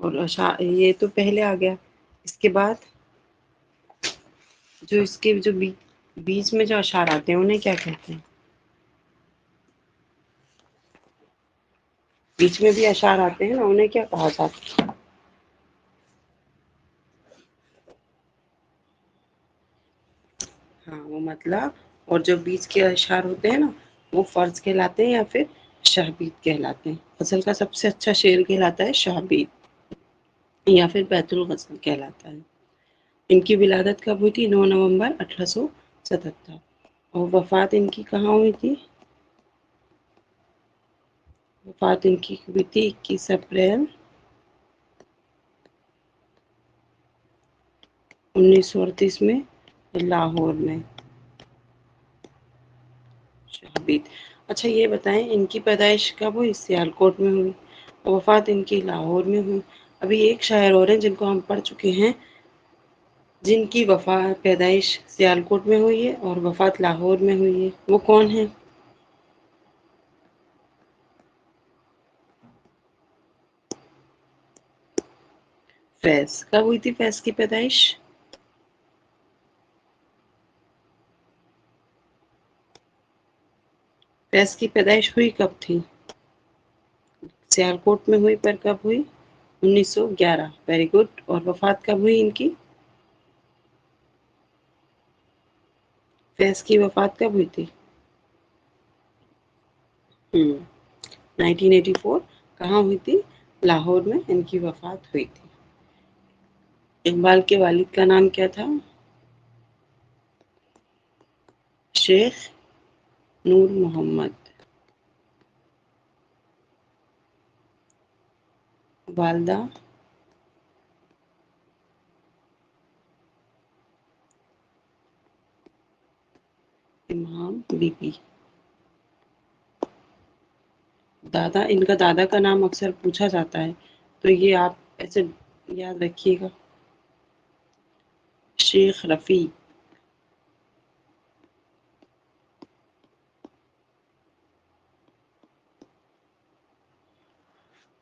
اور یہ تو پہلے آ گیا. اس کے بعد جو اس کے جو بیچ میں جو اشعار آتے ہیں انہیں کیا کہتے ہیں؟ بیچ میں بھی اشعار آتے ہیں نا، انہیں کیا کہا جاتا ہے؟ ہاں وہ مطلب. اور جو بیچ کے اشعار ہوتے ہیں نا وہ فرض کہلاتے ہیں یا پھر شہبید کہلاتے ہیں. غزل کا سب سے اچھا شعر کہلاتا ہے شہبید یا پھر بیت الغزل کہلاتا ہے. ان کی ولادت کب ہوئی تھی؟ 9 نومبر 1877. اور وفات ان کی کہاں ہوئی تھی؟ وفات ان کی ہوئی تھی 21 اپریل 1938 میں لاہور میں. شہبید. اچھا یہ بتائیں ان کی پیدائش کب ہوئی؟ سیالکوٹ میں ہوئی. وفات ان کی لاہور میں ہوئی. ابھی ایک شاعر اور ہیں جن کو ہم پڑھ چکے ہیں جن کی پیدائش سیالکوٹ میں ہوئی ہے اور وفات لاہور میں ہوئی ہے. وہ کون ہیں؟ فیض. کب ہوئی تھی فیض کی پیدائش؟ فیض کی پیدائش ہوئی کب تھی؟ سیالکوٹ میں ہوئی. پر کب ہوئی؟ 1911. Very good. اور وفات کب ہوئی ان کی؟ فیض کی وفات کب ہوئی تھی؟ 1984. کہاں ہوئی تھی؟ لاہور میں ان کی وفات ہوئی تھی. اقبال کے والد کا نام کیا تھا؟ شیخ نور محمد. والدہ؟ امام بی بی. دادا، ان کا دادا کا نام اکثر پوچھا جاتا ہے تو یہ آپ ایسے یاد رکھیے گا. شیخ رفیع.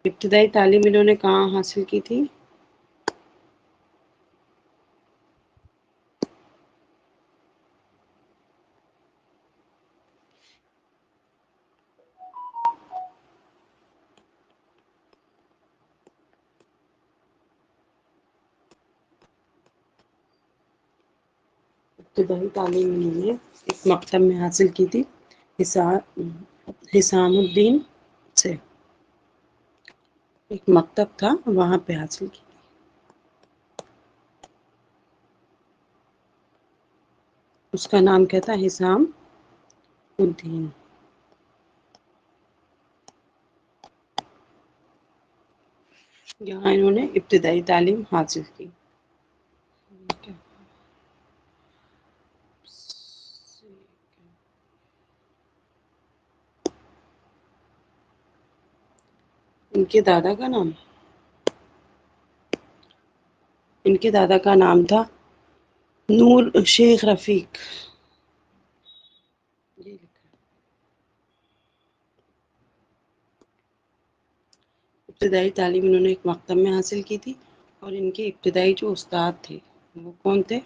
ابتدائی تعلیم انہوں نے کہاں حاصل کی تھی؟ ابتدائی تعلیم انہوں نے ایک مکتب میں حاصل کی تھی، حسام الدین سے. ایک مکتب تھا وہاں پہ حاصل کی. اس کا نام کیا تھا؟ حسام الدین. یہاں انہوں نے ابتدائی تعلیم حاصل کی. ان کے دادا کا نام، ان کے دادا کا نام تھا شیخ رفیق. یہ لکھا. ابتدائی تعلیم انہوں نے ایک مکتب میں حاصل کی تھی اور ان کے ابتدائی جو استاد تھے وہ کون تھے؟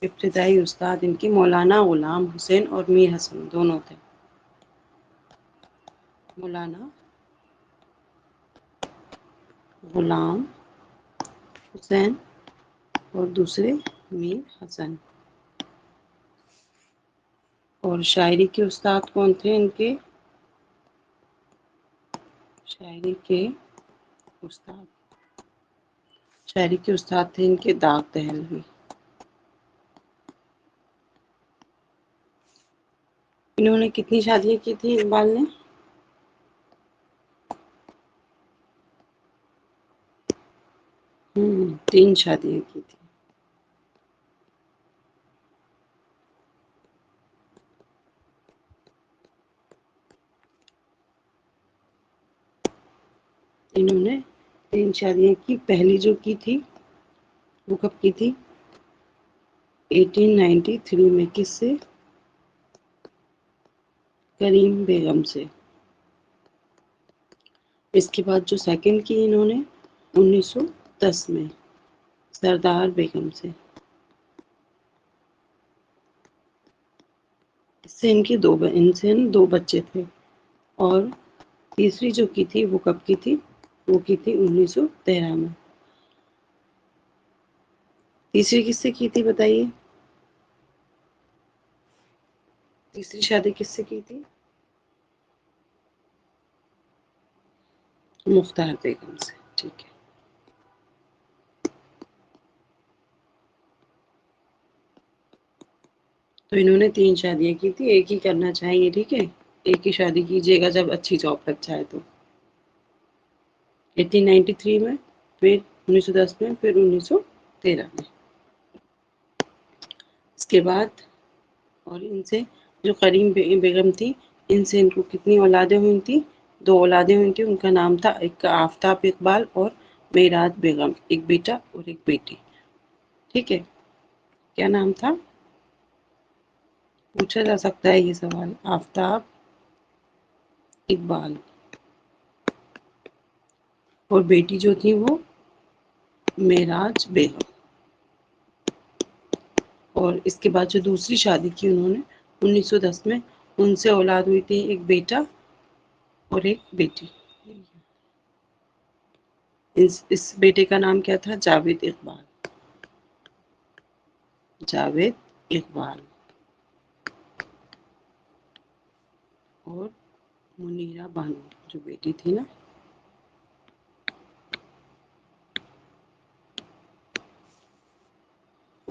ابتدائی استاد ان کے مولانا غلام حسین اور میر حسن دونوں تھے. مولانا غلام حسین اور دوسرے میر حسن. اور شاعری کے استاد کون تھے ان کے؟ شاعری کے استاد تھے ان کے داغ دہلوی. انہوں نے کتنی شادیاں کی تھی اقبال نے؟ 3 شادیاں کی تھی. انہوں نے 3 شادیاں کی. پہلی جو کی تھی وہ کب کی تھی؟ 1893 میں. کس سے؟ کریم بیگم سے. اس کے بعد جو سیکنڈ کی انہوں نے 1910 میں سردار بیگم سے، اس سے ان سے دو بچے تھے، اور تیسری جو کی تھی وہ کب کی تھی؟ وہ کی تھی 1913 میں۔ تیسری کس سے کی تھی بتائیے؟ تیسری شادی کس سے کی تھی؟ مختار بیگم سے، ٹھیک ہے۔ تو انہوں نے 3 شادیاں کی تھی، ایک ہی کرنا چاہیے، ٹھیک ہے، ایک ہی شادی کیجیے گا جب اچھی جاب لگ جائے تو۔ 1893 میں، پھر 1910 میں، پھر 1913 میں۔ اس کے بعد اور ان سے جو کریم بیگم تھی، ان سے ان کو کتنی اولادیں ہوئی تھیں؟ 2 اولادیں ہوئی تھیں، ان کا نام تھا، ایک کا آفتاب اقبال اور میرات بیگم، ایک بیٹا اور ایک بیٹی، ٹھیک ہے۔ کیا نام تھا؟ پوچھا جا سکتا ہے یہ سوال، آفتاب اقبال، اور بیٹی جو تھی وہ معراج بیگم۔ اور اس کے بعد جو دوسری شادی کی انہوں نے 1910 میں، ان سے اولاد ہوئی تھی ایک بیٹا اور ایک بیٹی۔ اس بیٹے کا نام کیا تھا؟ جاوید اقبال، جاوید اقبال، اور منیرہ بانو جو بیٹی تھی نا۔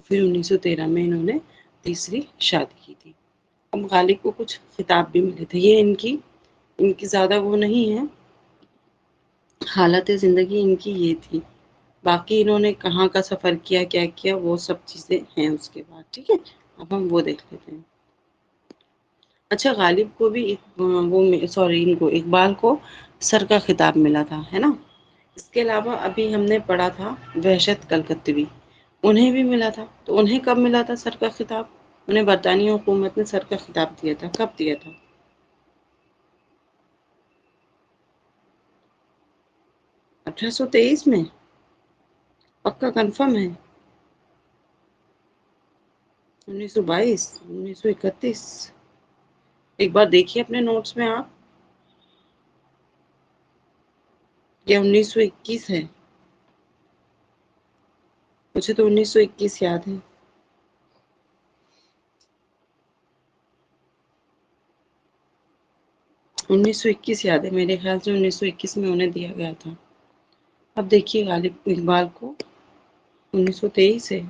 پھر 1913 میں انہوں نے تیسری شادی کی تھی۔ اب غالب کو کچھ خطاب بھی ملے تھے، یہ ان کی زیادہ وہ نہیں ہے، حالت زندگی ان کی یہ تھی، باقی انہوں نے کہاں کا سفر کیا، کیا کیا، وہ سب چیزیں ہیں اس کے بعد، ٹھیک ہے۔ اب ہم وہ دیکھ لیتے ہیں۔ اچھا، غالب کو بھی ان کو اقبال کو سر کا خطاب ملا تھا، ہے نا۔ اس کے علاوہ ابھی ہم نے پڑھا تھا وحشت کلکتوی، انہیں بھی ملا تھا، تو انہیں کب ملا تھا سر کا خطاب؟ انہیں برطانوی حکومت نے سر کا خطاب دیا تھا، کب دیا تھا؟ 1823 میں؟ پکا کنفرم ہے؟ 1922، 1931؟ ایک بار دیکھیے اپنے نوٹس میں آپ، یہ 1921 ہے؟ مجھے تو 1921 یاد ہے۔ 1921 یاد ہے، میرے خیال سے 1921 میں انہیں دیا گیا تھا۔ اب دیکھیے غالب اقبال کو 1923 ہے؟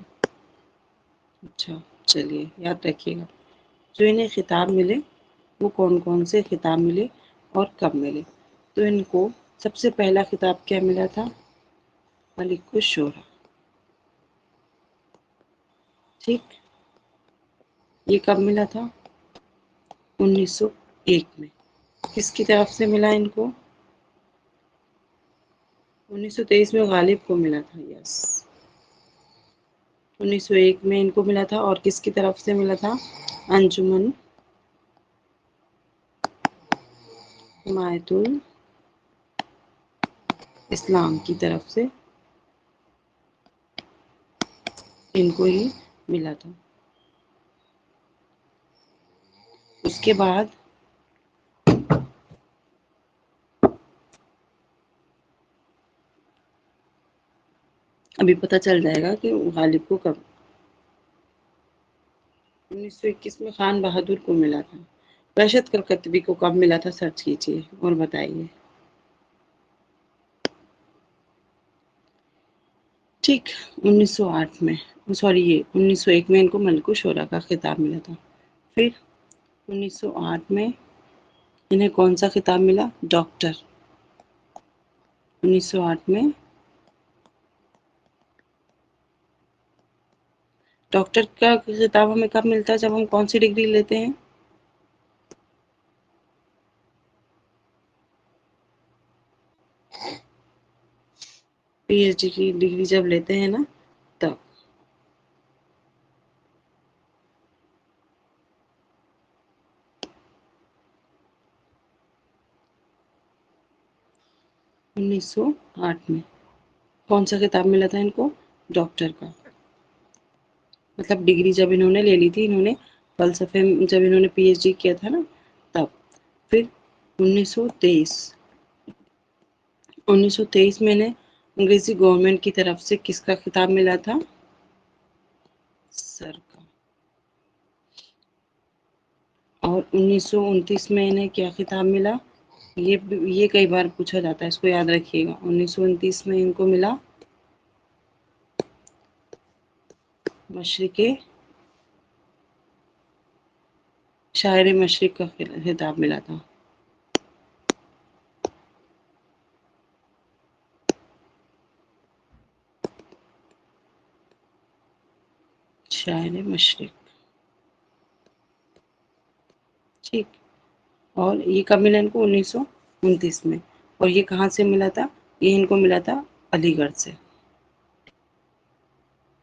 اچھا، چلیے یاد رکھیے گا۔ جو انہیں خطاب ملے وہ کون کون سے خطاب ملے اور کب ملے؟ تو ان کو سب سے پہلا خطاب کیا ملا تھا؟ ملک الشعراء، ٹھیک۔ یہ کب ملا تھا؟ 1901 میں۔ کس کی طرف سے ملا ان کو؟ 1923 میں غالب کو ملا تھا، یس۔ 1901 میں ان کو ملا تھا، اور کس کی طرف سے ملا تھا؟ انجمن حمایت الاسلام کی طرف سے ان کو ہی ملا تھا۔ اس کے بعد ابھی پتہ چل جائے گا کہ غالب کو کب۔ 1921 میں خان بہادر کو ملا تھا۔ وحشت کلکتوی کو کب ملا تھا؟ سرچ کیجئے اور بتائیے۔ ٹھیک، 1908 میں، سوری، یہ 1901 میں ان کو ملک الشعراء کا خطاب ملا تھا۔ پھر 1908 میں انہیں کون سا خطاب ملا؟ ڈاکٹر۔ 1908 میں ڈاکٹر کا خطاب ہمیں کب ملتا ہے؟ جب ہم کون سی ڈگری لیتے ہیں؟ پی ایچ ڈی کی ڈگری جب لیتے ہیں نا، تب۔ 1908 میں کون سا خطاب ملا تھا ان کو؟ ڈاکٹر کا، مطلب ڈگری جب انہوں نے لے لی تھی، انہوں نے فلسفے میں جب انہوں نے پی ایچ ڈی کیا تھا نا تب. پھر 1923 1923 میں نے انگریزی گورنمنٹ کی طرف سے کس کا خطاب ملا تھا؟ سر کا. اور 1929 میں انہیں کیا خطاب ملا؟ یہ کئی بار پوچھا جاتا ہے، اس کو یاد رکھیے گا. 1929 میں ان کو ملا مشرق شاعر مشرق کا خطاب ملا تھا. شاعر مشرق، ٹھیک. اور یہ کب ملا ان کو؟ 1929 میں. اور یہ کہاں سے ملا تھا؟ یہ ان کو ملا تھا علی گڑھ سے.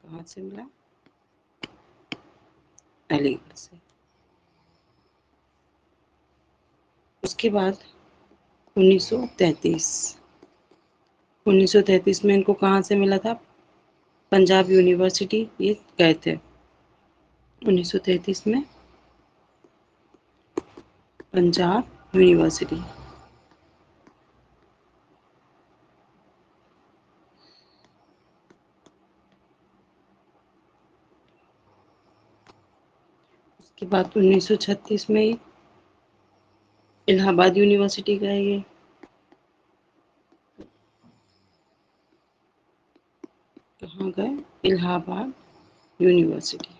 کہاں سے ملا؟ علی گڑھ سے. اس کے بعد 1933 1933 میں ان کو کہاں سے ملا تھا؟ پنجاب یونیورسٹی یہ گئے تھے 1933 میں پنجاب یونیورسٹی. اس کے بعد 1936 میں الہ آباد یونیورسٹی کا ہے. یہ کہاں گئے؟ الہ آباد یونیورسٹی.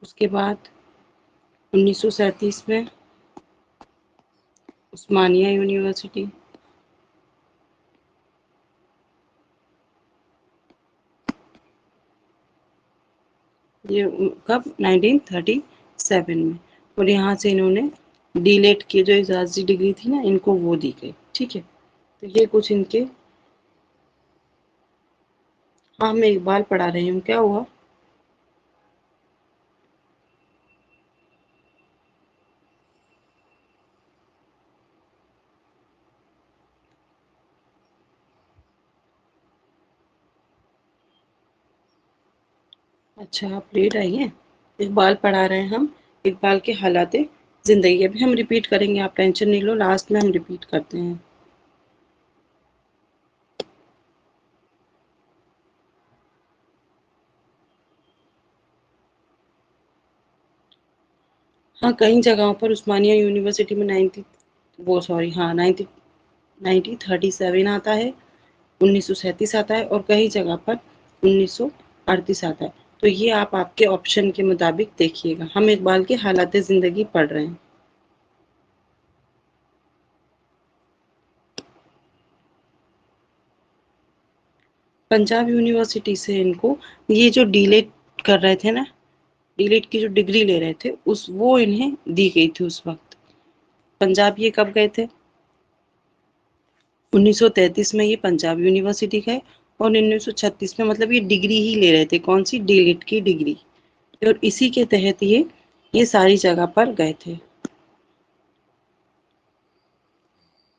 اس کے بعد 1937 میں عثمانیہ یونیورسٹی. یہ کب؟ 1937 میں. اور یہاں سے انہوں نے ڈی لیٹ کی جو اعزازی ڈگری تھی نا ان کو وہ دی گئی. ٹھیک ہے. تو یہ کچھ ان کے. ہاں میں اقبال پڑھا رہی ہوں. کیا ہوا؟ اچھا آپ لیٹ آئی ہیں. اقبال پڑھا رہے ہیں ہم. اقبال کے حالات زندگی ابھی ہم ریپیٹ کریں گے، آپ ٹینشن نہیں لو، لاسٹ میں ہم ریپیٹ کرتے ہیں. ہاں کئی جگہوں پر عثمانیہ یونیورسٹی میں 1937 آتا ہے، 1937 آتا ہے، اور کئی جگہ پر 1938 آتا ہے. تو یہ آپ کے آپشن کے مطابق دیکھیے گا. ہم اقبال کے حالات زندگی پڑھ رہے ہیں. پنجاب یونیورسٹی سے ان کو یہ جو ڈی لیٹ کر رہے تھے نا، ڈی لیٹ کی جو ڈگری لے رہے تھے وہ انہیں دی گئی تھی اس وقت. پنجاب یہ کب گئے تھے؟ 1933 میں یہ پنجاب یونیورسٹی گئے. اور 1936 میں مطلب یہ ڈگری ہی لے رہے تھے. کون سی؟ ڈی لیٹ کی ڈگری. اور اسی کے تحت یہ ساری جگہ پر گئے تھے.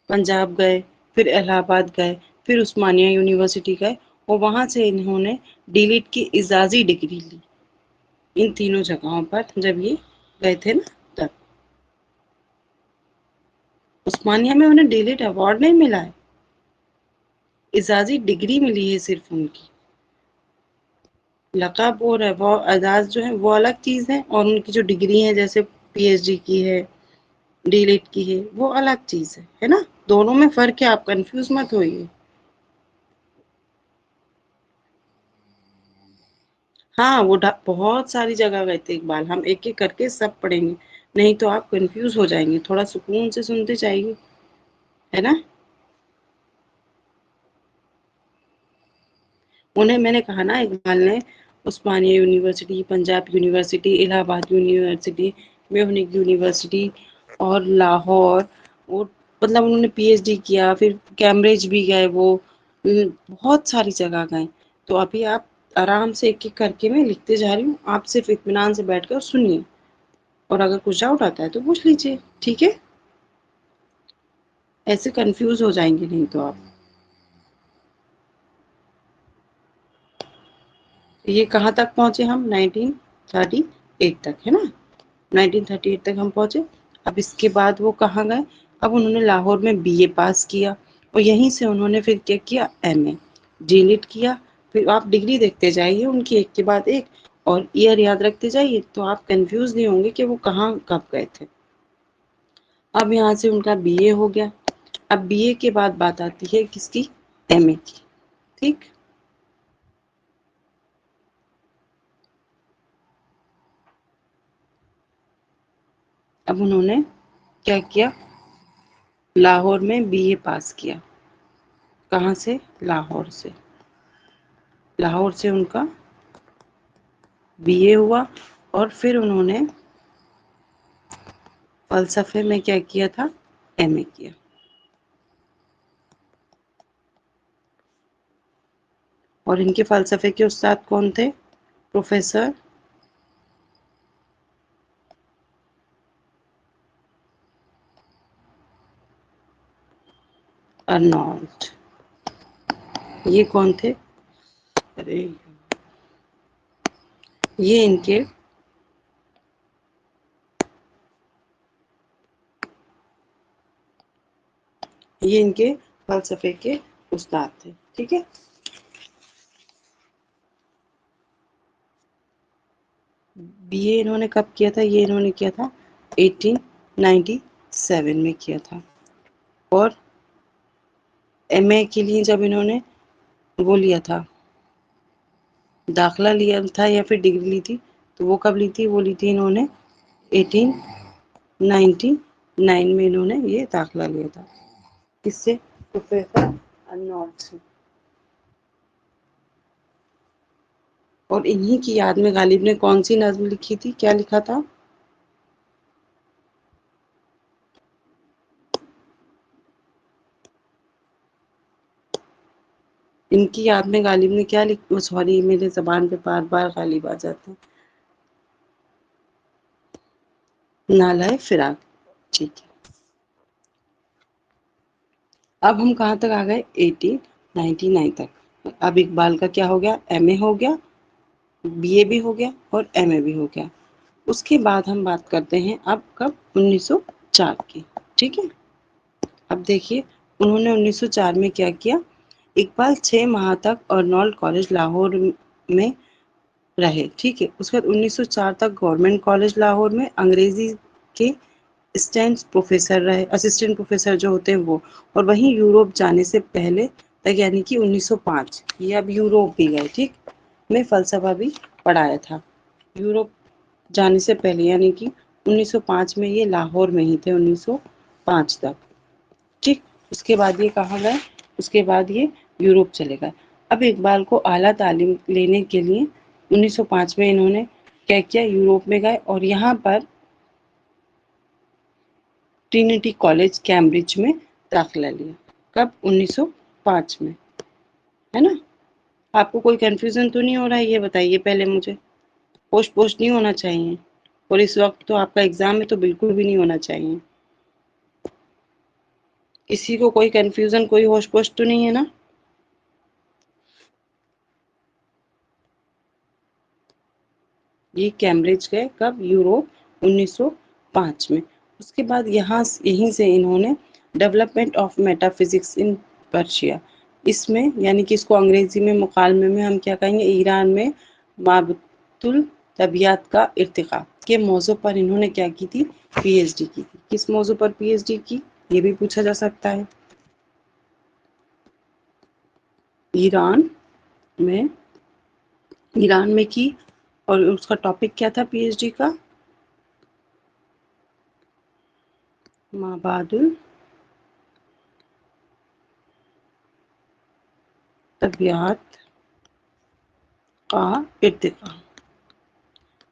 پنجاب گئے، پھر الہ آباد گئے، پھر عثمانیہ یونیورسٹی گئے، اور وہاں سے انہوں نے ڈی لیٹ کی اعزازی ڈگری لی. ان تینوں جگہوں پر جب یہ گئے تھے نا تب. عثمانیہ میں انہیں ڈی لٹ ایوارڈ نہیں ملا ہے، اعزازی ڈگری ملی ہے صرف ان کی. لقب اور اعزاز جو ہے وہ الگ چیز ہے، اور ان کی جو ڈگری ہے جیسے پی ایچ ڈی کی ہے، ڈی لیٹ کی ہے، وہ الگ چیز ہے نا. دونوں میں فرق ہے، آپ کنفیوز مت ہوئیے. ہاں وہ بہت ساری جگہ گئے تھے اقبال. ہم ایک ایک کر کے سب پڑھیں گے، نہیں تو آپ کنفیوز ہو جائیں گے. تھوڑا سکون سے سنتے جائیے، ہے نا. انہیں میں نے کہا نا اقبال نے عثمانیہ یونیورسٹی، پنجاب یونیورسٹی، الہ آباد یونیورسٹی، میونک یونیورسٹی اور لاہور، اور مطلب انہوں نے پی ایچ ڈی کیا. پھر کیمبرج بھی گئے، وہ بہت ساری جگہ گئے. تو ابھی آپ آرام سے ایک ایک کر کے میں لکھتے جا رہی ہوں، آپ صرف اطمینان سے بیٹھ کر سنیے، اور اگر کچھ ڈاؤٹ آتا ہے تو پوچھ لیجیے. ٹھیک ہے. ایسے کنفیوز ہو جائیں گے نہیں تو آپ. یہ کہاں تک پہنچے ہم؟ 1938 تک، ہے نا. 1938 تک ہم پہنچے. اب اس کے بعد وہ کہاں گئے؟ اب انہوں نے لاہور میں بی اے پاس کیا اور یہیں سے انہوں نے پھر کیا کیا؟ ایم اے ڈی لٹ کیا. پھر آپ ڈگری دیکھتے جائیے ان کی ایک کے بعد ایک، اور ایئر یاد رکھتے جائیے تو آپ کنفیوز نہیں ہوں گے کہ وہ کہاں کب گئے تھے. اب یہاں سے ان کا بی اے ہو گیا. اب بی اے کے بعد بات آتی ہے کس کی؟ ایم اے کی. ٹھیک. اب انہوں نے کیا کیا؟ لاہور میں بی اے پاس کیا. کہاں سے؟ لاہور سے. لاہور سے ان کا بی اے ہوا اور پھر انہوں نے فلسفے میں کیا کیا تھا؟ ایم اے کیا. اور ان کے فلسفے کے استاد کون تھے؟ پروفیسر ارنولڈ. یہ کون تھے؟ ارے یہ ان کے یہ ان کے فلسفے کے استاد تھے. ٹھیک ہے. بی اے انہوں نے کب کیا تھا؟ یہ انہوں نے کیا تھا 1897 میں کیا تھا. اور ایم اے کے لیے جب انہوں نے وہ لیا تھا، داخلہ لیا تھا یا پھر ڈگری لی تھی، تو وہ کب لی تھی؟ وہ لی تھی انہوں نے 1899 میں انہوں نے یہ داخلہ لیا تھا. کس سے؟ پروفیسر ارنولڈ سے. اور انہی کی یاد میں غالب نے کون سی نظم لکھی تھی؟ کیا لکھا تھا؟ ان کی یاد میں غالب نے کیا لکھا؟ سوری میرے زبان پہ بار بار غالب آ جاتے ہیں. نالہ فراق. ٹھیک ہے. اب ہم کہاں تک آ گئے؟ 1899 تک. اب اقبال کا کیا ہو گیا؟ ایم اے ہو گیا، بی اے بھی ہو گیا اور ایم اے بھی ہو گیا. اس کے بعد ہم بات کرتے ہیں اب کب؟ 1904 کی. ٹھیک ہے. اب دیکھیے انہوں نے 1904 میں کیا کیا؟ اقبال 6 ماہ تک ارنولڈ کالج لاہور میں رہے. ٹھیک ہے. اس کے بعد 1904 تک گورنمنٹ کالج لاہور میں انگریزی کے اسسٹنٹ پروفیسر جو ہوتے ہیں وہ. اور وہیں یوروپ جانے سے پہلے تک یعنی کہ 1905 یہ اب یوروپ بھی گئے. ٹھیک. میں فلسفہ بھی پڑھایا تھا. یوروپ جانے سے پہلے یعنی کہ 1905 میں یہ لاہور میں ہی تھے 1905 تک. ٹھیک. اس کے بعد یہ کہاں گئے؟ اس کے بعد یہ یوروپ چلے گئے. اب اقبال کو اعلیٰ تعلیم لینے کے لیے 1905 میں انہوں نے کیا کیا؟ یوروپ میں گئے اور یہاں پر ٹرینٹی کالج کیمبرج میں داخلہ لیا. کب؟ 1905 میں. ہے نا. آپ کو کوئی کنفیوژن تو نہیں ہو رہا ہے؟ یہ بتائیے پہلے مجھے. ہوش پوش نہیں ہونا چاہیے. اور اس وقت تو آپ کا ایگزام ہے تو بالکل بھی نہیں ہونا چاہیے. کسی کو کوئی کنفیوژن کوئی ہوش پوش تو نہیں ہے نا؟ یہ کیمبرج گئے کب؟ یوروپ 1905 میں. اس کے بعد یہیں سے انہوں نے development of metaphysics in Persia اس میں یعنی کہ اس کو انگریزی میں مکالمے میں ہم کیا کہیں گے؟ ایران میں مابعث الطبیعیات کا ارتقاء کے موضوع پر انہوں نے کیا کی تھی؟ پی ایچ ڈی کی تھی. کس موضوع پر پی ایچ ڈی کی؟ یہ بھی پوچھا جا سکتا ہے. ایران میں کی. اور اس کا ٹاپک کیا تھا پی ایچ ڈی کا؟ مابعد الطبیعیات کا ارتقاء.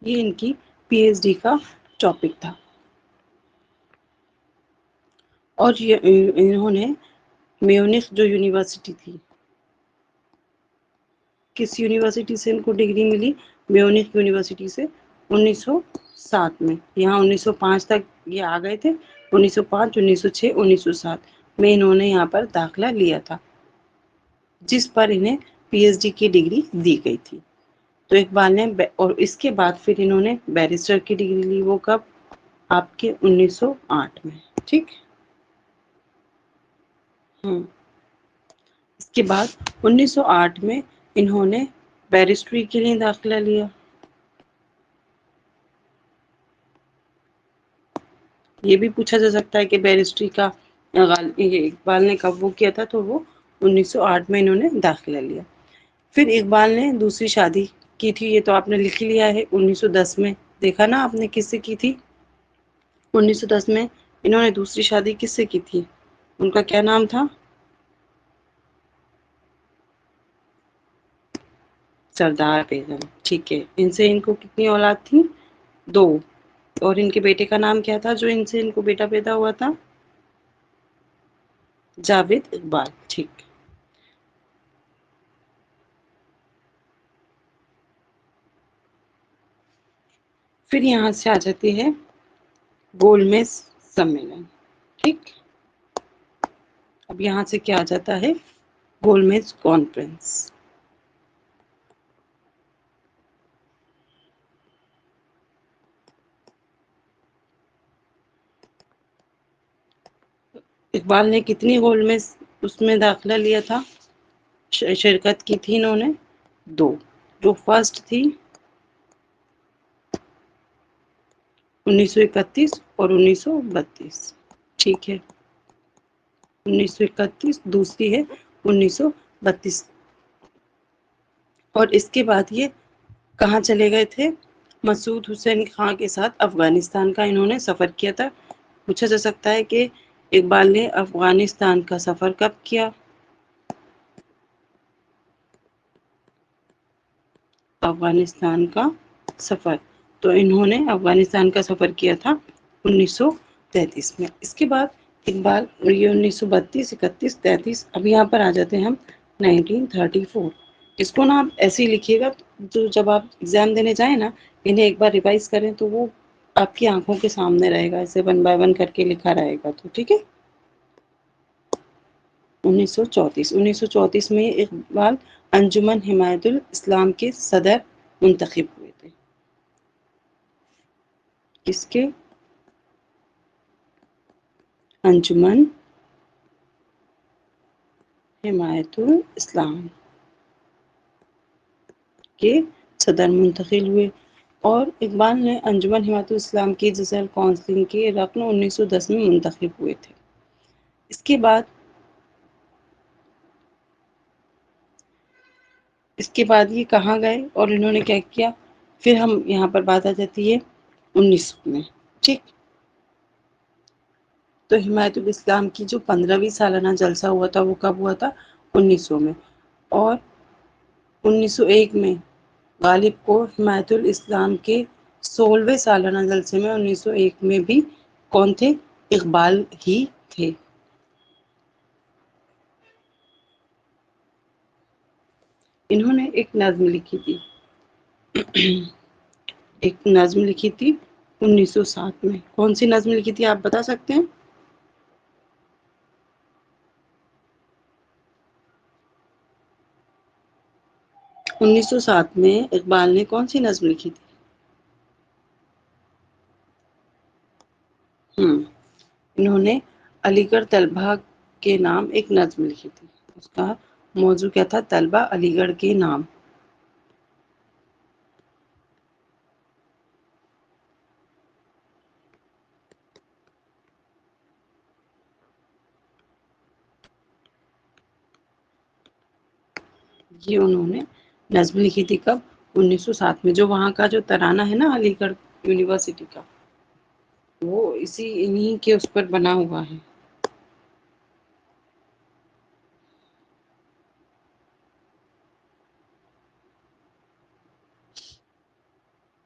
یہ ان کی پی ایچ ڈی کا ٹاپک تھا. اور انہوں نے میونخ جو یونیورسٹی تھی، کس یونیورسٹی سے ان کو ڈگری ملی؟ میونخ یونیورسٹی سے 1907 میں. یہاں 1905 تک یہ آ گئے تھے. 1905 1906 1907 میں انہوں نے یہاں پر داخلہ لیا تھا، جس پر انہیں پی ایچ ڈی کی ڈگری دی گئی تھی۔ تو اقبال نے اور اس کے بعد پھر انہوں نے بیرسٹر کی ڈگری لی، وہ کب؟ آپ کے 1908 میں، ٹھیک۔ ہوں اس کے بعد 1908 میں انہوں نے بیرسٹری کے لیے داخلہ لیا۔ یہ بھی پوچھا جا سکتا ہے کہ بیرسٹری کا اقبال نے کب وہ کیا تھا، تو وہ 1908 میں انہوں نے داخلہ لیا۔ پھر اقبال نے دوسری شادی کی تھی، یہ تو آپ نے لکھ لیا ہے، 1910 میں، دیکھا نا آپ نے کس سے کی تھی؟ 1910 میں انہوں نے دوسری شادی کس سے کی تھی؟ ان کا کیا نام تھا؟ سردار بیگم، ٹھیک ہے۔ ان سے ان کو کتنی اولاد تھی؟ 2۔ اور ان کے بیٹے کا نام کیا تھا جو ان سے ان کو بیٹا پیدا ہوا تھا؟ جاوید اقبال، ٹھیک۔ پھر یہاں سے آ جاتی ہے گول میز سمیلن، ٹھیک۔ اب یہاں سے کیا آ جاتا ہے؟ گول میز کانفرنس۔ اقبال نے کتنی گول میز اس میں داخلہ لیا تھا، شرکت کی تھی انہوں نے؟ 2۔ جو فرسٹ تھی 1931 اور 1932، ٹھیک ہے۔ 1931 دوسری ہے 1932۔ اور اس کے بعد یہ کہاں چلے گئے تھے؟ مسعود حسین خان کے ساتھ افغانستان کا انہوں نے سفر کیا تھا۔ پوچھا جا سکتا ہے کہ اقبال نے افغانستان کا سفر کب کیا؟ افغانستان کا سفر تو انہوں نے افغانستان کا سفر کیا تھا 1933 میں۔ اس کے بعد اقبال، یہ 1932، 31، 33، اب یہاں پر آ جاتے ہیں ہم 1934۔ اس کو نا آپ ایسے ہی لکھیے گا، جو جب آپ ایگزام دینے جائیں نا، انہیں ایک بار ریوائز کریں تو وہ آپ کی آنکھوں کے سامنے رہے گا، ایسے 1 بائی 1 کر کے لکھا رہے گا، تو ٹھیک ہے۔ 1934، 1934 میں اقبال انجمن حمایت الاسلام کے صدر منتخب ہوئے تھے۔ کس کے؟ انجمن حمایت الاسلام کے صدر منتخب ہوئے، اور اقبال نے انجمن حمایت الاسلام کی جنرل کونسل کے رکن 1910 میں منتخب ہوئے تھے۔ اس کے بعد یہ کہاں گئے اور انہوں نے کیا کیا؟ پھر ہم یہاں پر بات آ جاتی ہے 1900 میں، ٹھیک۔ تو حمایت الاسلام کی جو 15ویں سالانہ جلسہ ہوا تھا وہ کب ہوا تھا؟ 1900 میں۔ اور 1901 میں غالب کو حمایت الاسلام کے 16ویں سالانہ جلسے میں 1901 میں بھی کون تھے؟ اقبال ہی تھے۔ انہوں نے ایک نظم لکھی تھی، ایک نظم لکھی تھی 1907 میں۔ کون سی نظم لکھی تھی آپ بتا سکتے ہیں؟ 1907 میں اقبال نے کون سی نظم لکھی تھی؟ انہوں نے علی گڑھ طلبہ کے نام ایک نظم لکھی تھی، اس کا موضوع کیا تھا؟ طلبہ علی گڑھ کے نام۔ یہ انہوں نے نظم لکھی تھی کب؟ 1907 میں۔ جو وہاں کا جو ترانہ ہے نا علی گڑھ یونیورسٹی کا، وہ انہی کے اس پر بنا ہوا ہے۔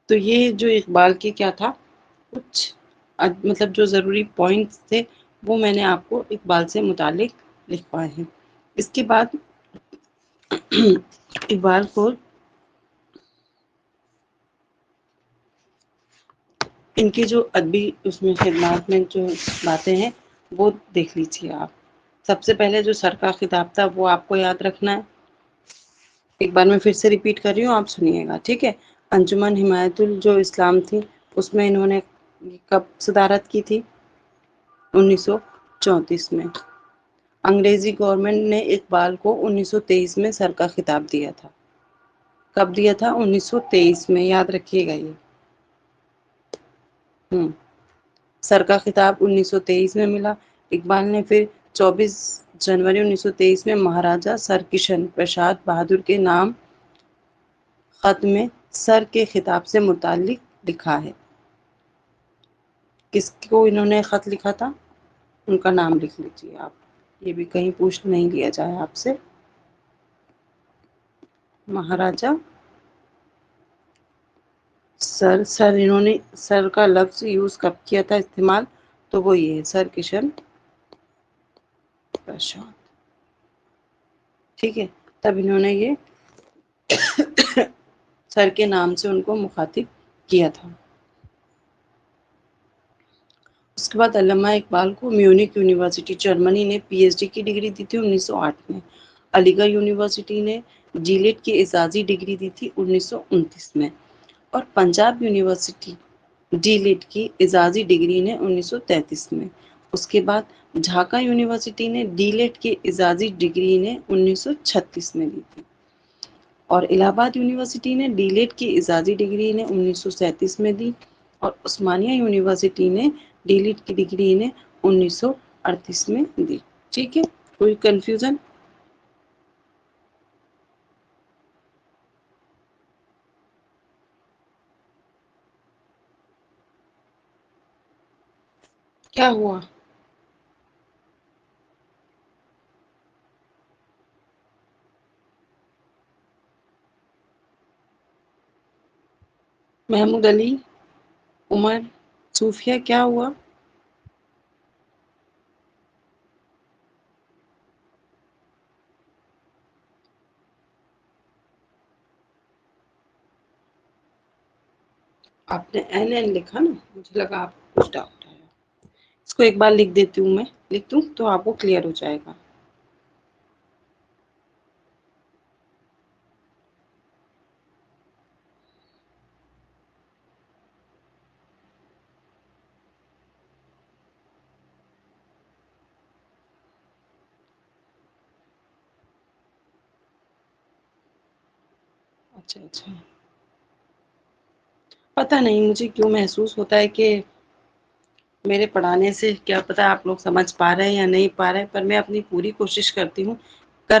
تو یہ جو اقبال کے کیا تھا، کچھ مطلب جو ضروری پوائنٹس تھے وہ میں نے آپ کو اقبال سے متعلق لکھوائے ہیں۔ اس کے بعد اقبال کو ان کی جو ادبی اس میں خدمات میں جو باتیں ہیں وہ دیکھ لیجیے آپ۔ سب سے پہلے جو سر کا خطاب تھا وہ آپ کو یاد رکھنا ہے. ایک بار میں پھر سے ریپیٹ کر رہی ہوں، آپ سنیے گا، ٹھیک ہے. انجمن حمایت جو اسلام تھی، اس میں انہوں نے کب صدارت کی تھی؟ 1934 میں. انگریزی گورنمنٹ نے اقبال کو 1923 میں سر کا خطاب دیا تھا. کب دیا تھا؟ 1923 میں، یاد رکھیے گا یہ. سر کا خطاب 1923 میں ملا. اقبال نے پھر 24 جنوری 1923 میں مہاراجا سر کشن پرساد بہادر کے نام خط میں سر کے خطاب سے متعلق لکھا ہے. کس کو انہوں نے خط لکھا تھا؟ ان کا نام لکھ لیجیے آپ، یہ بھی کہیں پوچھ نہیں لیا جائے آپ سے. مہاراجا سر انہوں نے سر کا لفظ یوز کب کیا تھا استعمال؟ تو وہ یہ ہے، سر کشن پرساد. ٹھیک ہے، تب انہوں نے یہ سر کے نام سے ان کو مخاطب کیا تھا. اس کے بعد علامہ اقبال کو میونک یونیورسٹی جرمنی نے پی ایچ ڈی کی ڈگری دی تھی 1908 میں. علی گڑھ یونیورسٹی نے جی لیٹ کی اعزازی ڈگری دی تھی 1929 میں. اور پنجاب یونیورسٹی ڈی لیٹ کی اعزازی ڈگری نے 1933 میں. اس کے بعد ڈھاکہ یونیورسٹی نے ڈی لیٹ کی اعزازی ڈگری نے 1936 میں دی تھی. اور الہ آباد یونیورسٹی نے ڈی لیٹ کی اعزازی ڈگری نے 1937 میں دی. اور عثمانیہ یونیورسٹی نے ڈی لیٹ کی ڈگری نے 1938 میں دی. ٹھیک ہے، کوئی کنفیوژن؟ کیا ہوا؟ محمود علی، عمر، صوفیہ، کیا ہوا؟ آپ نے این این لکھا نا، مجھے لگا آپ کو کچھ ڈاؤٹ ہے. اس کو ایک بار لکھ دیتی ہوں، میں لکھ دوں تو آپ کو کلیئر ہو جائے گا. اچھا اچھا. پتہ نہیں مجھے کیوں محسوس ہوتا ہے کہ میرے پڑھانے سے کیا پتا آپ لوگ سمجھ پا رہے ہیں یا نہیں پا رہے ہیں، پر میں اپنی پوری کوشش کر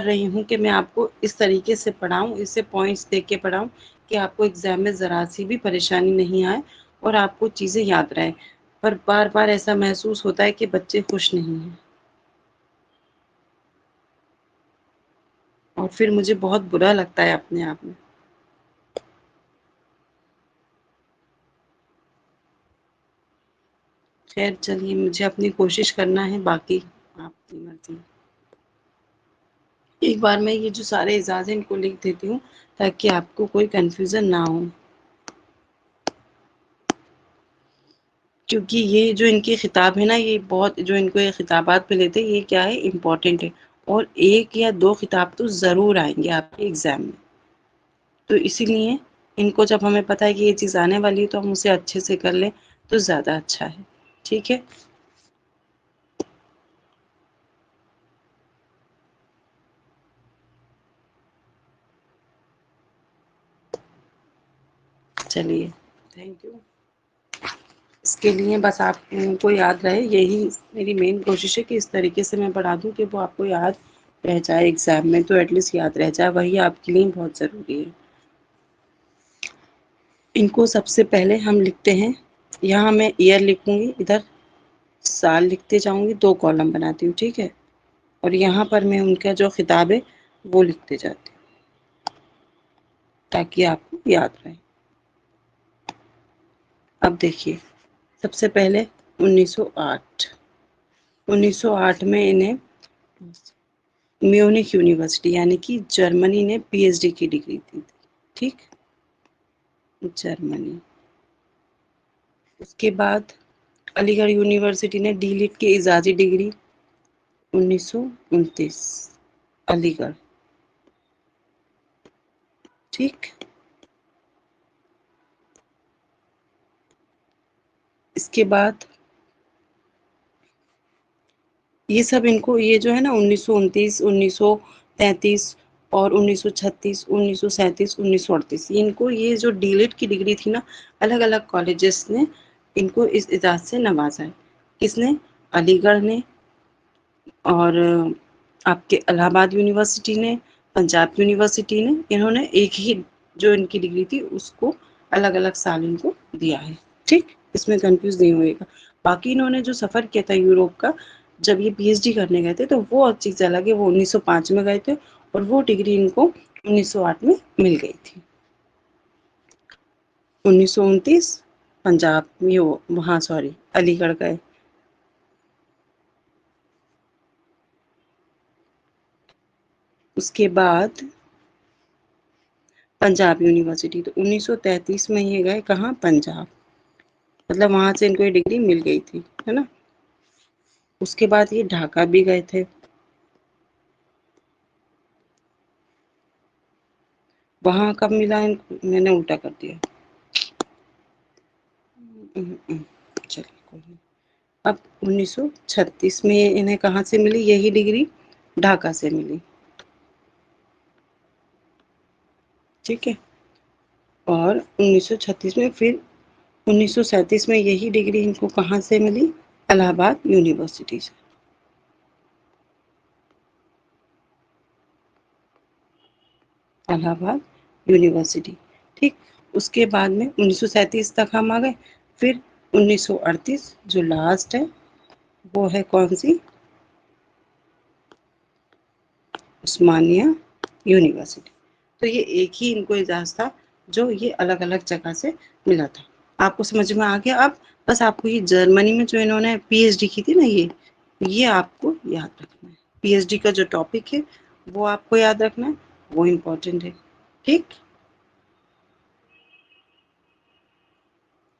رہی ہوں کہ میں آپ کو اس طریقے سے پڑھاؤں، اس سے پوائنٹس دے کے پڑھاؤں کہ آپ کو ایگزام میں ذرا سی بھی پریشانی نہیں آئے اور آپ کو چیزیں یاد رہیں. پر بار بار ایسا محسوس ہوتا ہے کہ بچے خوش نہیں ہیں، اور پھر مجھے بہت برا لگتا ہے اپنے آپ میں. خیر چلیے، مجھے اپنی کوشش کرنا ہے، باقی آپ کی مرضی. ایک بار میں یہ جو سارے اعزاز ہیں ان کو لکھ دیتی ہوں تاکہ آپ کو کوئی کنفیوژن نہ ہو. کیونکہ یہ جو ان کے خطاب ہے نا، یہ بہت، جو ان کو یہ خطابات پہ لیتے ہیں، یہ کیا ہے، امپورٹنٹ ہے. اور ایک یا دو خطاب تو ضرور آئیں گے آپ کے ایگزام میں. تو اسی لیے ان کو جب ہمیں پتہ ہے کہ یہ چیز آنے والی ہے تو ہم اسے اچھے سے کر لیں تو زیادہ اچھا ہے. ٹھیک ہے. چلیے، تھینک یو. اس کے لیے بس آپ کو یاد رہے، یہی میری مین کوشش ہے کہ اس طریقے سے میں پڑھا دوں کہ وہ آپ کو یاد رہ جائے، ایگزام میں تو ایٹ لیسٹ یاد رہ جائے، وہی آپ کے لیے بہت ضروری ہے. ان کو سب سے پہلے ہم لکھتے ہیں، یہاں میں ایئر لکھوں گی، ادھر سال لکھتے جاؤں گی، 2 کالم بناتی ہوں، ٹھیک ہے. اور یہاں پر میں ان کا جو خطاب ہے وہ لکھتے جاتی ہوں تاکہ آپ کو یاد رہے. اب دیکھیے، سب سے پہلے 1908، 1908 میں انہیں میونک یونیورسٹی یعنی کہ جرمنی نے پی ایچ ڈی کی ڈگری دی تھی. ٹھیک، جرمنی. اس کے بعد علی گڑھ یونیورسٹی نے ڈی لٹ کی اعزازی ڈگری 1929 علی گڑھ. ٹھیک. اس کے بعد یہ سب ان کو یہ جو ہے نا 1929 1933 اور 1936 1937 1938 ان کو یہ جو ڈی لٹ کی ڈگری تھی نا الگ الگ کالجز نے ان کو اس اعزاز سے نوازا ہے. کس نے؟ علی گڑھ نے، اور آپ کے الہ آباد یونیورسٹی نے، پنجاب یونیورسٹی نے، انہوں نے ایک ہی جو ان کی ڈگری تھی اس کو الگ الگ سال ان کو دیا ہے. ٹھیک. اس میں کنفیوز نہیں ہوئے گا. باقی انہوں نے جو سفر کیا تھا یوروپ کا جب یہ پی ایچ ڈی کرنے گئے تھے تو وہ چیز الگ ہے. وہ 1905 میں گئے تھے اور وہ ڈگری ان کو 1908 میں مل گئی تھی. 1929 پنجاب میں وہاں سوری علی گڑھ گئے. اس کے بعد پنجاب یونیورسٹی تو 1933 میں یہ گئے کہاں؟ پنجاب. مطلب وہاں سے ان کو یہ ڈگری مل گئی تھی ہے نا. اس کے بعد یہ ڈھاکہ بھی گئے تھے. وہاں کب ملا ان کو؟ میں نے الٹا کر دیا. چلیے کوئی نہیں. اب 1936 میں انہیں کہاں سے ملی یہی ڈگری؟ ڈھاکہ سے ملی. ٹھیک ہے. اور 1936 میں پھر 1937 میں یہی ڈگری ان کو کہاں سے ملی؟ الہ آباد یونیورسٹی سے. الہ آباد یونیورسٹی. ٹھیک. اس کے بعد میں 1937 تک ہم آ گئے. پھر 1938 جو لاسٹ ہے وہ ہے کون سی؟ عثمانیہ یونیورسٹی. تو یہ ایک ہی ان کو اعزاز تھا جو یہ الگ الگ جگہ سے ملا تھا. آپ کو سمجھ میں آ گیا؟ اب بس آپ کو یہ جرمنی میں جو انہوں نے پی ایچ ڈی کی تھی نا یہ آپ کو یاد رکھنا ہے. پی ایچ ڈی کا جو ٹاپک ہے وہ آپ کو یاد رکھنا ہے. وہ امپورٹنٹ ہے. ٹھیک.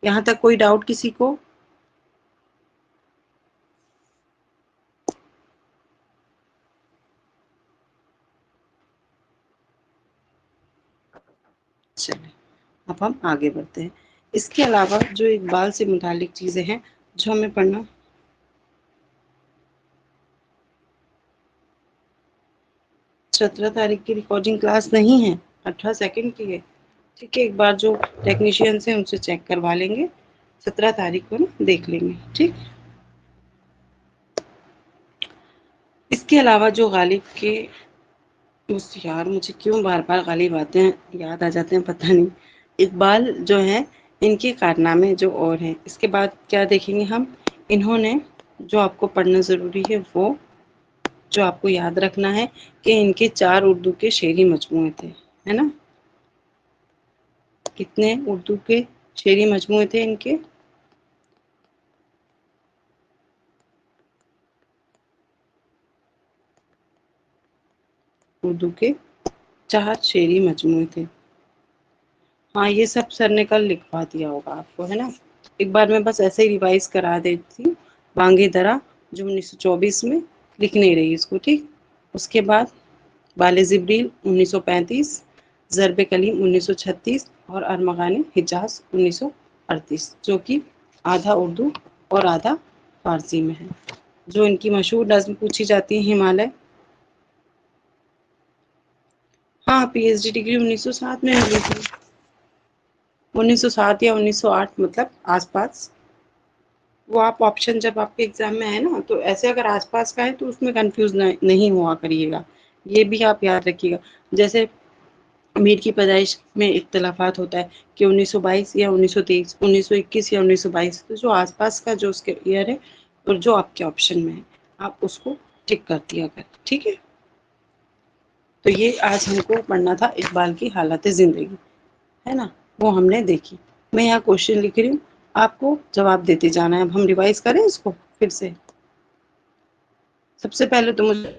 یہاں تک کوئی ڈاؤٹ کسی کو؟ چلیں اب ہم آگے بڑھتے ہیں. اس کے علاوہ جو اقبال سے متعلق چیزیں ہیں جو ہمیں پڑھنا 17 تاریخ کی ریکارڈنگ کلاس نہیں ہے. 18 سیکنڈ کی ہے. ٹھیک ہے. ایک بار جو ٹیکنیشینس ہیں ان سے چیک کروا لیں گے. 17 تاریخ کو نا دیکھ لیں گے. ٹھیک. اس کے علاوہ جو غالب کے یار مجھے کیوں بار بار غالب آتے ہیں یاد آ جاتے ہیں پتہ نہیں. اقبال جو ہے ان کے کارنامے جو اور ہیں. اس کے بعد کیا دیکھیں گے ہم؟ انہوں نے جو آپ کو پڑھنا ضروری ہے وہ جو آپ کو یاد رکھنا ہے کہ ان کے 4 اردو کے شعری مجموعے تھے. ہے نا. کتنے اردو کے شعری مجموعے تھے ان کے؟ اردو کے 4 شعری مجموعے تھے. ہاں یہ سب سر نے کل لکھوا دیا ہوگا آپ کو ہے نا. ایک بار میں بس ایسے ہی ریوائز کرا دیتی ہوں. بانگی درا جو 1924 میں لکھ نہیں رہی اس کو. ٹھیک. اس کے بعد بال زبریل 1935 ضرب کلیم 1936 اور ارمغان حجاز 1938 جو کہ آدھا اردو اور آدھا فارسی میں ہے. جو ان کی مشہور نظم پوچھی جاتی ہے ہمالیہ. ہاں پی ایچ ڈی ڈگری 1907 میں ملی تھی. 1907 یا 1908 مطلب آس پاس. وہ آپ آپشن جب آپ کے ایگزام میں آئے نا تو ایسے اگر آس پاس کا ہے تو اس میں کنفیوز نہیں ہوا کریے گا. یہ بھی آپ یاد رکھیے گا. جیسے امیر کی پیدائش میں اختلافات ہوتا ہے کہ 1922 یا 1923 1921 یا 1922 تو جو آس پاس کا جو اس کے ایئر ہے اور جو آپ کے آپشن میں ہے آپ اس کو ٹک کر دیا کر. ٹھیک ہے. تو یہ آج ہم کو پڑھنا تھا اقبال کی حالت زندگی. ہے نا. وہ ہم نے دیکھی. میں یہاں کوشچن لکھ رہی ہوں آپ کو جواب دیتے جانا ہے. اب ہم ریوائز کریں اس کو پھر سے. سب سے پہلے تو مجھے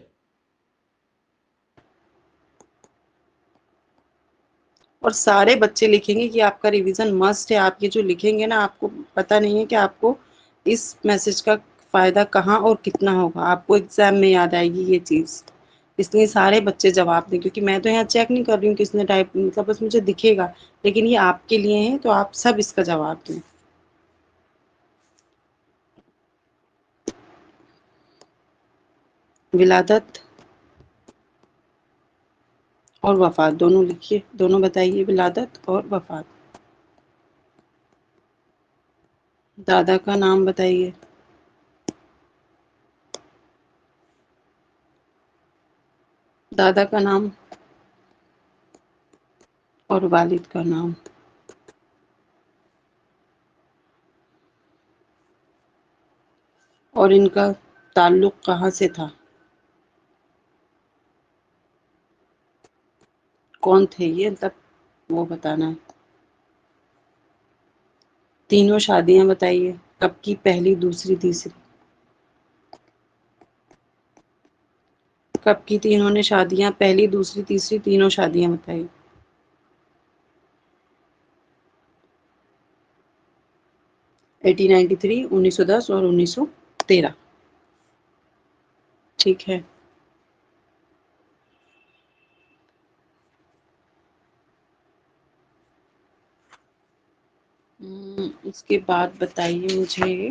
اور سارے بچے لکھیں گے کہ آپ کا ریویژن مسٹ ہے. آپ یہ جو لکھیں گے نا آپ کو پتا نہیں ہے کہ آپ کو اس میسج کا فائدہ کہاں اور کتنا ہوگا، آپ کو ایگزام میں یاد آئے گی یہ چیز، اس لیے سارے بچے جواب دیں، کیونکہ میں تو یہاں چیک نہیں کر رہی ہوں کس نے ٹائپ، مطلب بس مجھے دکھے گا، لیکن یہ آپ کے لیے ہیں تو آپ سب اس کا جواب دیں۔ ولادت اور وفات دونوں لکھیے، دونوں بتائیے، ولادت اور وفات۔ دادا کا نام بتائیے۔ دادا کا نام اور والد کا نام۔ اور ان کا تعلق کہاں سے تھا؟ کون تھے یہ، مطلب وہ بتانا ہے۔ تینوں شادیاں بتائیے، کب کی، پہلی، دوسری، تیسری۔ کب کی تھی انہوں نے شادیاں، پہلی، دوسری، تیسری، تینوں شادیاں بتائیے۔ 1893، 1910 اور 1913۔ ٹھیک ہے۔ اس کے بعد بتائیے مجھے،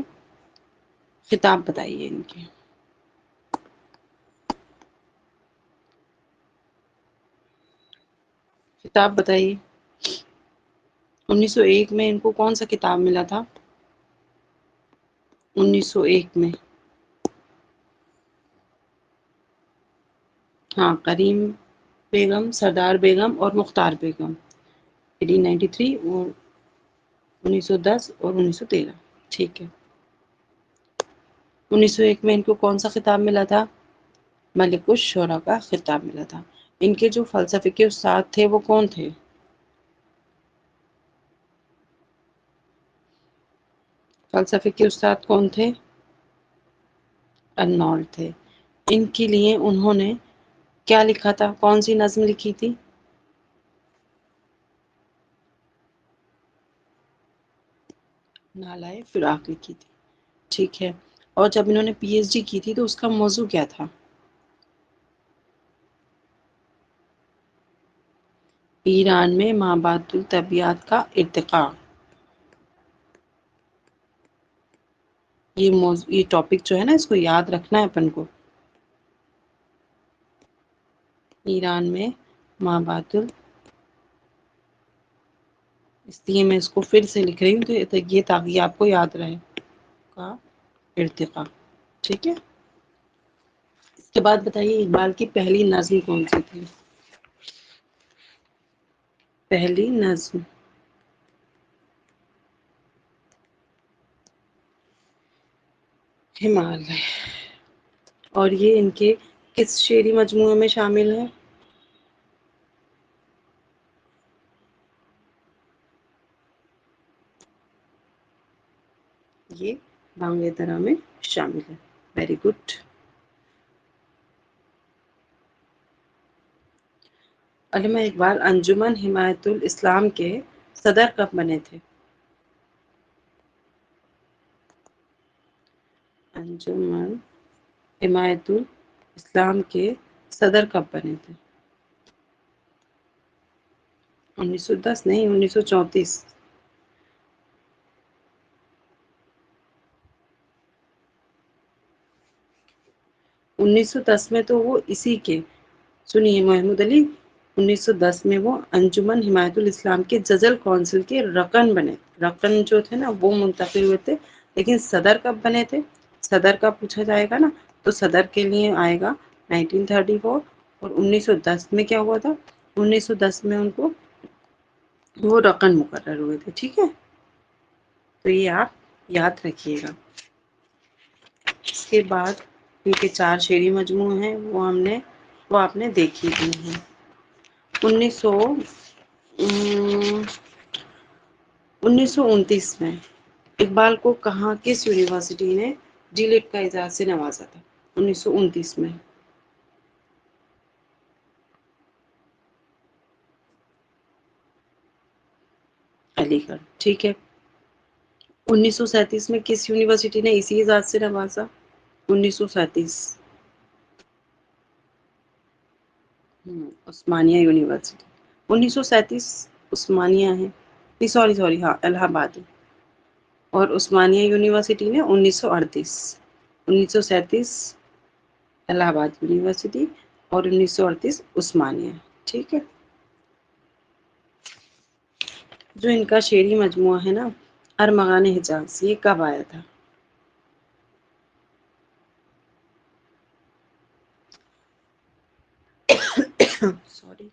خطاب بتائیے ان کے۔ خطاب بتائیے۔ 1901 میں ان کو کون سا خطاب ملا تھا؟ 1901 میں، ہاں، کریم بیگم، سردار بیگم اور مختار بیگم۔ 1893 اور 1910 اور 1913۔ ٹھیک ہے۔ 1901 میں ان کو کون سا خطاب ملا تھا؟ ملک الشعراء کا خطاب ملا تھا۔ ان کے جو فلسفے کے استاد تھے وہ کون تھے؟ فلسفے کے استاد کون تھے؟ ارنولڈ تھے۔ ان کے لیے انہوں نے کیا لکھا تھا، کون سی نظم لکھی تھی؟ نالۂ فراق لکھی تھی۔ ٹھیک ہے۔ اور جب انہوں نے پی ایچ ڈی کی تھی تو اس کا موضوع کیا تھا؟ ایران میں مابعث الطبیعیات کا ارتقاء۔ یہ ٹاپک جو ہے نا، اس کو یاد رکھنا ہے اپن کو۔ ایران میں مابعث، اس لیے میں اس کو پھر سے لکھ رہی ہوں تو یہ تاکہ آپ کو یاد رہے، کا ارتقاء۔ ٹھیک ہے۔ اس کے بعد بتائیے اقبال کی پہلی نظم کون سی تھی؟ پہلی نظم، ہمالیہ۔ اور یہ ان کے کس شعری مجموعے میں شامل ہے؟ یہ بانگ درا میں شامل ہے۔ Very good. علامہ اقبال انجمن حمایت الاسلام کے صدر کب بنے تھے؟ انجمن حمایت الاسلام کے صدر کب بنے تھے؟ 1910 نہیں، 1934۔ 1910 میں تو وہ اسی کے، سنیے محمود علی، 1910 میں وہ انجمن حمایت الاسلام کے جزل کونسل کے رکن بنے، رکن جو تھے نا وہ منتخب ہوئے تھے، لیکن صدر کب بنے تھے؟ صدر کا پوچھا جائے گا نا تو صدر کے لیے آئے گا 1934۔ اور 1910 میں کیا ہوا تھا؟ 1910 میں ان کو وہ رکن مقرر ہوئے تھے۔ ٹھیک ہے، تو یہ آپ یاد رکھیے گا۔ اس کے بعد ان کے 4 شعری مجموعے ہیں، وہ آپ نے دیکھی بھی ہیں۔ 1929 میں اقبال کو کہاں کس یونیورسٹی نے ڈی لٹ کا اعزاز سے نوازا تھا؟ 1929 میں علی گڑھ۔ ٹھیک ہے۔ 1937 میں کس یونیورسٹی نے اسی اعزاز سے نوازا؟ 1937 عثمانیہ یونیورسٹی 1937 عثمانیہ ہے، سوری ہاں الہ آباد ہے، اور عثمانیہ یونیورسٹی نے 1938 1937 الہ آباد یونیورسٹی اور 1938 عثمانیہ، ٹھیک ہے۔ جو ان کا شعری مجموعہ ہے نا ارمغان حجاز، یہ کب آیا تھا؟ سوری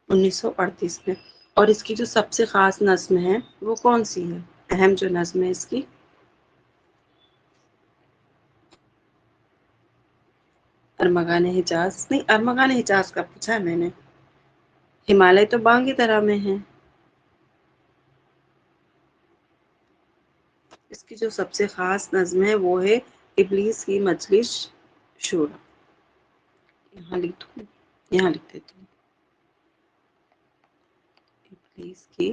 1938 میں۔ اور اس کی جو سب سے خاص نظم ہے وہ کون سی ہے؟ اہم جو نظم ہے اس کی؟ ارمغان حجاز نہیں، ارمغان حجاز کا پوچھا ہے میں نے، ہمالیہ تو بانگی طرح میں ہے۔ اس کی جو سب سے خاص نظم ہے وہ ہے ابلیس کی مجلس شورا، یہاں لکھ دوں، یہاں لکھ دیتی ہوں، ابلیس کی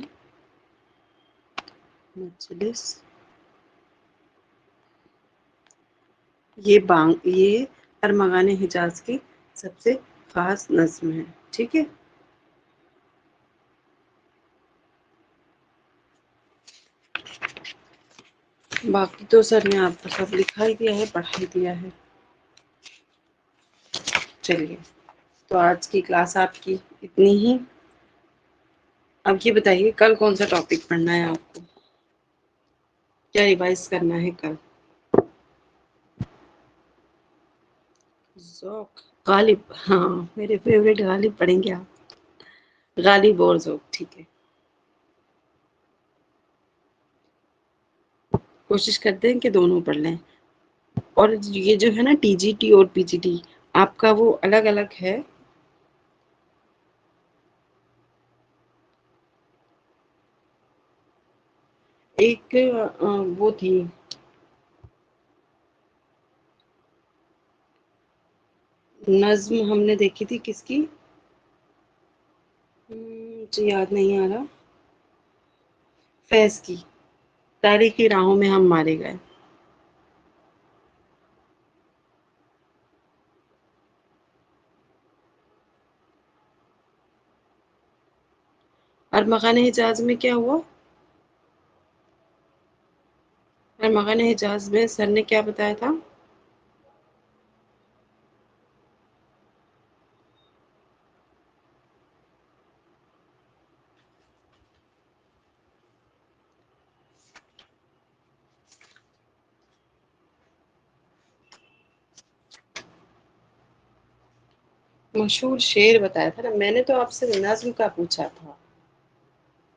مجلس، یہ ارمغان حجاز کی سب سے خاص نظم ہے، ٹھیک ہے۔ باقی تو سر نے آپ کو سب لکھا ہی دیا ہے، پڑھا ہی دیا ہے۔ چلیے، تو آج کی کلاس آپ کی اتنی ہی۔ اب یہ بتائیے کل کون سا ٹاپک پڑھنا ہے آپ کو؟ کیا ریوائز کرنا ہے کل؟ ذوق، غالب، ہاں میرے فیوریٹ غالب پڑھیں گے آپ، غالب اور ذوق، ٹھیک ہے۔ کوشش کرتے ہیں کہ دونوں پڑھ لیں۔ اور یہ جو ہے نا ٹی جی ٹی اور پی جی ٹی، آپ کا وہ الگ الگ ہے؟ ایک وہ تھی نظم ہم نے دیکھی تھی کس کی، مجھے یاد نہیں آ رہا، فیض کی، تاریخی راہوں میں ہم مارے گئے۔ ارمغان حجاز میں کیا ہوا؟ ارمغان حجاز میں سر نے کیا بتایا تھا؟ مشہور شعر بتایا تھا نا، میں نے تو آپ سے نظم کا پوچھا تھا،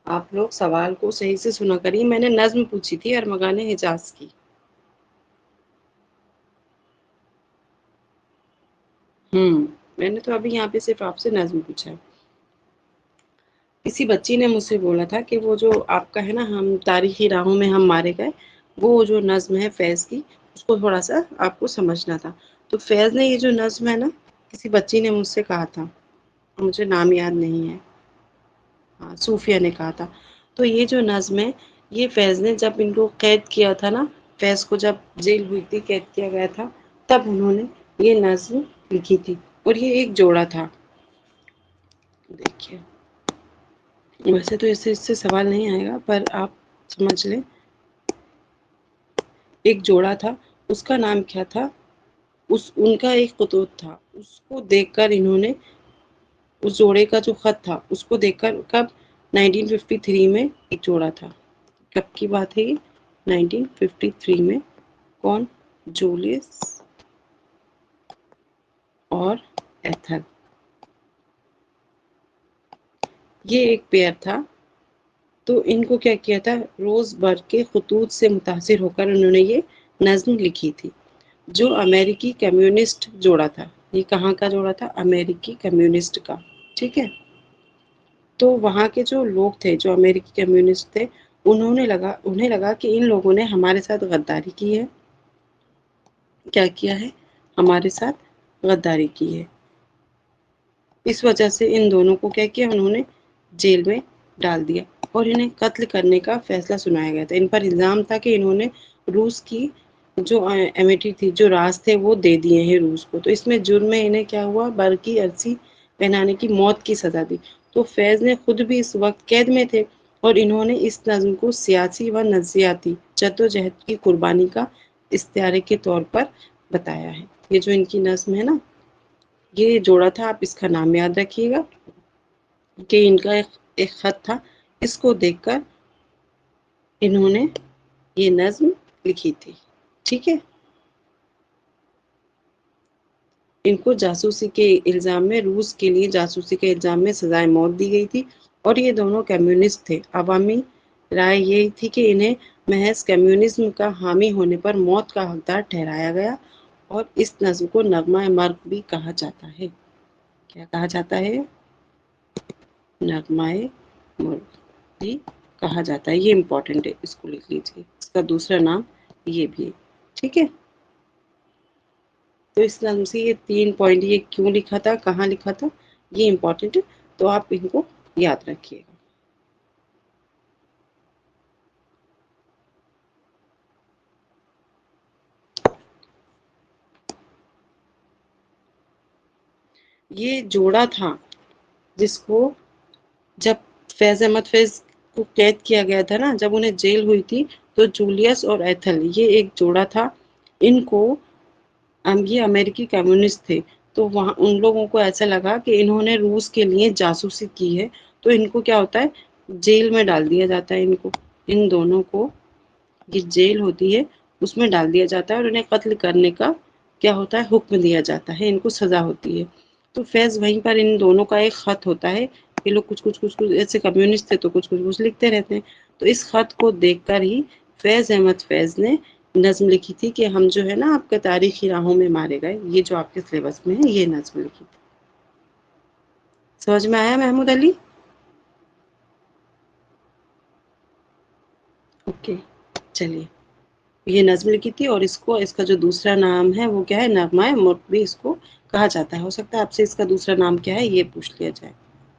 آپ لوگ سوال کو صحیح سے سنا کریے، میں نے نظم پوچھی تھی ارمغان حجاز کی۔ میں نے تو ابھی یہاں پہ صرف آپ سے نظم پوچھا ہے۔ کسی بچی نے مجھ سے بولا تھا کہ وہ جو آپ کا ہے نا ہم تاریخی راہوں میں ہم مارے گئے، وہ جو نظم ہے فیض کی، اس کو تھوڑا سا آپ کو سمجھنا تھا۔ تو فیض نے یہ جو نظم ہے نا، کسی بچی نے مجھ سے کہا تھا، مجھے نام یاد نہیں ہے، ہاں صوفیہ نے کہا تھا، تو یہ جو نظم ہے یہ فیض نے جب ان کو قید کیا تھا نا، فیض کو جب جیل ہوئی تھی، قید کیا گیا تھا، تب انہوں نے یہ نظم لکھی تھی، اور یہ ایک جوڑا تھا، دیکھیے ویسے تو اس سے سوال نہیں آئے گا پر آپ سمجھ لیں، ایک جوڑا تھا، اس کا نام کیا تھا، ان کا ایک خطوط تھا، اس کو دیکھ کر انہوں نے، اس جوڑے کا جو خط تھا اس کو دیکھ کر، کب 1953 میں ایک جوڑا تھا، کب کی بات ہے یہ 1953 میں، کون؟ جولیس اور ایتھر، یہ ایک پیئر تھا، تو ان کو کیا کیا تھا، روز برگ کے خطوط سے متاثر ہو کر انہوں نے یہ نظم لکھی تھی، جو امریکی کمیونسٹ جوڑا تھا، یہ کہاں کا جوڑا تھا؟ امریکی کمیونسٹ کا، ٹھیک ہے۔ تو وہاں کے جو لوگ تھے، جو امریکی کمیونسٹ تھے، انہیں لگا کہ ان لوگوں نے ہمارے ساتھ غداری کی ہے، کیا کیا ہے، ہمارے ساتھ غداری کی ہے، اس وجہ سے ان دونوں کو کیا کیا، انہوں نے جیل میں ڈال دیا، اور انہیں قتل کرنے کا فیصلہ سنایا گیا تھا۔ ان پر الزام تھا کہ انہوں نے روس کی جو امیٹھی تھی، جو راز تھے وہ دے دیے ہیں روس کو۔ تو اس میں جرم میں انہیں کیا ہوا، برقی عرصی پہنانے کی موت کی سزا دی۔ تو فیض نے خود بھی اس وقت قید میں تھے اور انہوں نے اس نظم کو سیاسی و نظریاتی جدوجہد کی قربانی کا استعارے کے طور پر بتایا ہے۔ یہ جو ان کی نظم ہے نا، یہ جوڑا تھا، آپ اس کا نام یاد رکھیے گا کہ ان کا ایک خط تھا، اس کو دیکھ کر انہوں نے یہ نظم لکھی تھی۔ ٹھیک ہے، ان کو جاسوسی کے الزام میں، روس کے لیے جاسوسی کے الزام میں سزائے موت دی گئی تھی اور یہ دونوں کمیونسٹ تھے۔ عوامی رائے یہ تھی کہ انہیں محض کمیونزم کا حامی ہونے پر موت کا حقدار ٹھہرایا گیا اور اس نظم کو نغمہ مرگ بھی کہا جاتا ہے۔ کیا کہا جاتا ہے؟ نغمہ مرگ بھی کہا جاتا ہے۔ یہ امپورٹنٹ ہے، اس کو لکھ لیجیے، اس کا دوسرا نام یہ بھی ہے۔ ٹھیک ہے، تو اس نظم سے یہ 3 پوائنٹ، یہ کیوں لکھا تھا، کہاں لکھا تھا، یہ امپورٹنٹ ہے، تو آپ ان کو یاد رکھیے گا۔ یہ جوڑا تھا جس کو جب فیض احمد فیض کو قید کیا گیا تھا نا، جب انہیں جیل ہوئی تھی، تو جولیس اور ایتھل، یہ ایک جوڑا تھا۔ ان کو یہ امریکی کمیونسٹ تھے، تو وہاں ان لوگوں کو ایسا لگا کہ انہوں نے روس کے لیے جاسوسی کی ہے، تو ان کو کیا ہوتا ہے، جیل میں ڈال دیا جاتا ہے۔ ان کو، ان دونوں کو، یہ جیل ہوتی ہے اس میں ڈال دیا جاتا ہے اور انہیں قتل کرنے کا کیا ہوتا ہے، حکم دیا جاتا ہے، ان کو سزا ہوتی ہے۔ تو فیض وہیں پر ان دونوں کا ایک خط ہوتا ہے، یہ لوگ کچھ ایسے کمیونسٹ تھے تو کچھ لکھتے رہتے ہیں۔ تو اس خط کو دیکھ کر ہی فیض احمد فیض نے نظم لکھی تھی کہ ہم جو ہے نا آپ کے تاریخی راہوں میں مارے گئے، یہ جو آپ کے سلیبس میں ہے، یہ نظم لکھی تھی۔ سمجھ میں آیا محمود علی؟ اوکے، چلیے، یہ نظم لکھی تھی اور اس کا جو دوسرا نام ہے وہ کیا ہے، نغمہ مرغ بھی اس کو کہا جاتا ہے۔ ہو سکتا ہے آپ سے اس کا دوسرا نام کیا ہے یہ پوچھ لیا جائے۔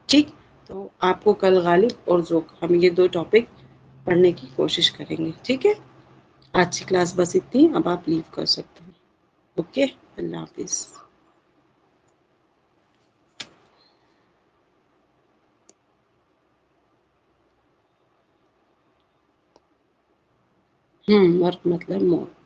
ٹھیک، تو آپ کو کل غالب اور ذوق، ہم یہ 2 ٹاپک پڑھنے کی کوشش کریں گے۔ ٹھیک ہے، آج کی کلاس بس اتنی، اب آپ لیو کر سکتے ہیں۔ اوکے، اللہ حافظ۔ مرغ مطلب موت۔